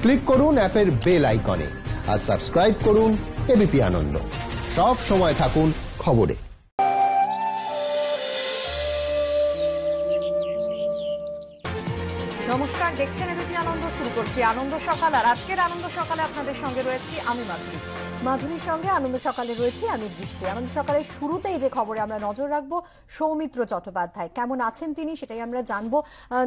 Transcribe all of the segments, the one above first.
Click করুন অ্যাপের bell আইকনে আর সাবস্ক্রাইব করুন এবিপি আনন্দ। সব সময় থাকুন খবরে। নমস্কার, দেখছেন এবিপি আনন্দ। শুরু করছি আনন্দ সকাল। আর আজকের আনন্দ সকালে আপনাদের সঙ্গে রয়েছি আমি মাধুরীর সঙ্গে আনন্দ সকালে রয়েছি আমি বৃষ্টি। আনন্দ সকালের শুরুতেই যে খবরে আমরা নজর রাখবো, সৌমিত্র চট্টোপাধ্যায় কেমন আছেন তিনি সেটাই আমরা জানবো।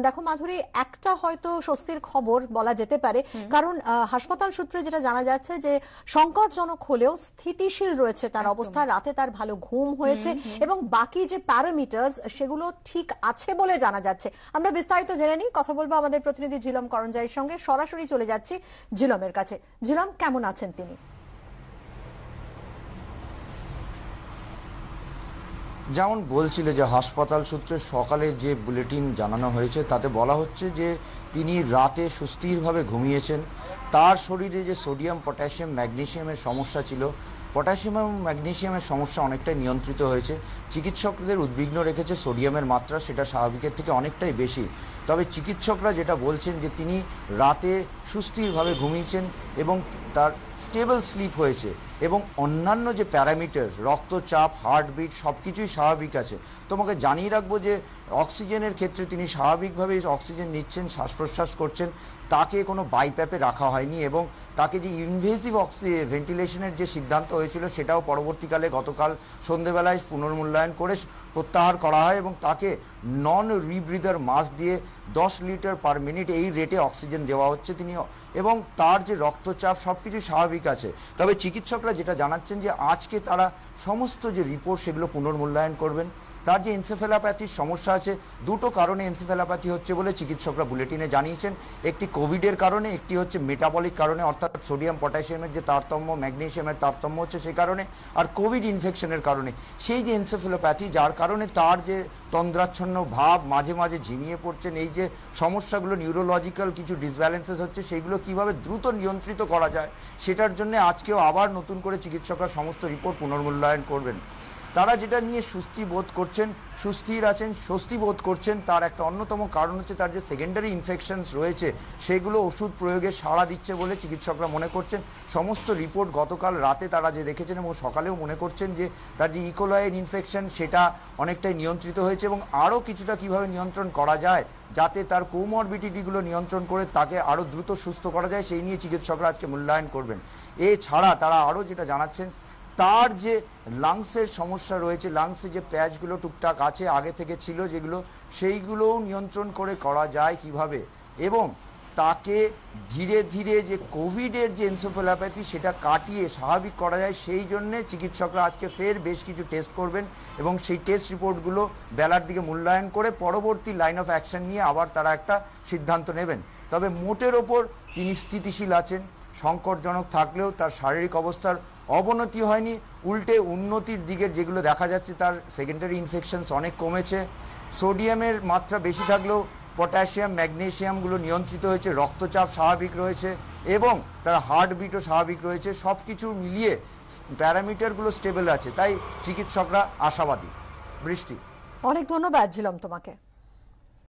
দেখো মাধুরী, একটা হয়তো স্বস্তির খবর বলা যেতে পারে, কারণ হাসপাতাল সূত্রে যেটা জানা যাচ্ছে যে সংকটজনক হলেও স্থিতিশীল রয়েছে তার অবস্থা। রাতে তার ভালো ঘুম হয়েছে এবং বাকি যে প্যারামিটার্স সেগুলো ঠিক আছে বলে জানা যাচ্ছে। আমরা বিস্তারিত জেনে নিই, কথা বলবো আমাদের প্রতিনিধি ঝিলম করঞ্জাইয়ের সঙ্গে। সরাসরি চলে যাচ্ছি ঝিলমের কাছে। ঝিলম, কেমন আছেন তিনি? যেমন বলছিল যে হাসপাতাল সূত্রে সকালে যে বুলেটিন জানানো হয়েছে তাতে বলা হচ্ছে যে তিনি রাতে সুস্থিরভাবে ঘুমিয়েছেন। তার শরীরে যে সোডিয়াম, পটাশিয়াম, ম্যাগনেসিয়ামের সমস্যা ছিল, পটাশিয়াম এবং ম্যাগনেসিয়ামের সমস্যা অনেকটাই নিয়ন্ত্রিত হয়েছে। চিকিৎসকদের উদ্বিগ্ন রেখেছে সোডিয়ামের মাত্রা, সেটা স্বাভাবিকের থেকে অনেকটাই বেশি। তবে চিকিৎসকরা যেটা বলছেন যে তিনি রাতে সুস্থিরভাবে ঘুমিয়েছেন এবং তার স্টেবল স্লিপ হয়েছে এবং অন্যান্য যে প্যারামিটার, রক্তচাপ, হার্টবিট সব কিছুই স্বাভাবিক আছে। তোমাকে জানিয়ে রাখবো যে অক্সিজেনের ক্ষেত্রে তিনি স্বাভাবিকভাবে অক্সিজেন নিচ্ছেন, শ্বাস প্রশ্বাস করছেন, তাকে কোনো বাইপ্যাপে রাখা হয়নি এবং তাকে যে ইনভেসিভ ভেন্টিলেশনের যে সিদ্ধান্ত হয়েছিল সেটাও পরবর্তীকালে গতকাল সন্ধেবেলায় পুনর্মূল্যায়ন করে প্রত্যাহার করা হয় এবং তাকে নন রিব্রিদার মাস্ক দিয়ে 10 লিটার পার মিনিট এই রেটে অক্সিজেন দেওয়া হচ্ছে তিনি, এবং তার যে রক্তচাপ সব কিছু স্বাভাবিক আছে। তবে চিকিৎসকরা যেটা জানাচ্ছেন যে আজকে তারা সমস্ত যে রিপোর্ট সেগুলো পুনর্মূল্যায়ন করবেন। তার যে এনসেফ্যালোপ্যাথির সমস্যা আছে, দুটো কারণে এনসেফ্যালোপ্যাথি হচ্ছে বলে চিকিৎসকরা বুলেটিনে জানিয়েছেন। একটি কোভিডের কারণে, একটি হচ্ছে মেটাবলিক কারণে, অর্থাৎ সোডিয়াম পটাশিয়ামের যে তারতম্য, ম্যাগনেসিয়ামের তারতম্য হচ্ছে সে কারণে, আর কোভিড ইনফেকশনের কারণে সেই যে এনসেফ্যালোপ্যাথি, যার কারণে তার যে তন্দ্রাচ্ছন্ন ভাব, মাঝে মাঝে ঝিমিয়ে পড়ছেন, এই যে সমস্যাগুলো, নিউরোলজিক্যাল কিছু ডিসব্যালেন্সেস হচ্ছে, সেইগুলো কিভাবে দ্রুত নিয়ন্ত্রিত করা যায় সেটার জন্য আজকেও আবার নতুন করে চিকিৎসকরা সমস্ত রিপোর্ট পুনর্মূল্যায়ন করবেন। তারা যেটা নিয়ে সুস্থি বোধ করছেন, সুস্থির আছেন, স্বস্তি বোধ করছেন, তার একটা অন্যতম কারণ হচ্ছে তার যে সেকেন্ডারি ইনফেকশনস রয়েছে সেগুলো ওষুধ প্রয়োগে সাড়া দিচ্ছে বলে চিকিৎসকরা মনে করছেন। সমস্ত রিপোর্ট গতকাল রাতে তারা যে দেখেছেন এবং সকালেও মনে করছেন যে তার যে ইকোলয়েড ইনফেকশন সেটা অনেকটাই নিয়ন্ত্রিত হয়েছে এবং আরও কিছুটা কিভাবে নিয়ন্ত্রণ করা যায় যাতে তার কোমরবিডিটিগুলো নিয়ন্ত্রণ করে তাকে আরও দ্রুত সুস্থ করা যায়, সেই নিয়ে চিকিৎসকরা আজকে মূল্যায়ন করবেন। এছাড়া তারা আরও যেটা জানাচ্ছেন, তার যে লাংসের সমস্যা রয়েছে, লাংসে যে প্যাচগুলো টুকটাক আছে আগে থেকে ছিল যেগুলো, সেইগুলোও নিয়ন্ত্রণ করে করা যায় কিভাবে, এবং তাকে ধীরে ধীরে যে কোভিডের যে এনসেফ্যালোপ্যাথি সেটা কাটিয়ে স্বাভাবিক করা যায়, সেই জন্যে চিকিৎসকরা আজকে ফের বেশ কিছু টেস্ট করবেন এবং সেই টেস্ট রিপোর্টগুলো বেলার দিকে মূল্যায়ন করে পরবর্তী লাইন অফ অ্যাকশন নিয়ে আবার তারা একটা সিদ্ধান্ত নেবেন। তবে মোটের ওপর তিনি স্থিতিশীল আছেন, সংকটজনক থাকলেও তার শারীরিক অবস্থার অবনতি হয়নি, উল্টে উন্নতির দিকে যেগুলো দেখা যাচ্ছে, তার সেকেন্ডারি ইনফেকশনস অনেক কমেছে, সোডিয়ামের মাত্রা বেশি থাকলেও পটাশিয়াম, ম্যাগনেসিয়ামগুলো নিয়ন্ত্রিত হয়েছে, রক্তচাপ স্বাভাবিক রয়েছে এবং তার হার্টবিটও স্বাভাবিক রয়েছে। সব কিছু মিলিয়ে প্যারামিটারগুলো স্টেবল আছে, তাই চিকিৎসকরা আশাবাদী। বৃষ্টি, অনেক ধন্যবাদ ঝিলম তোমাকে।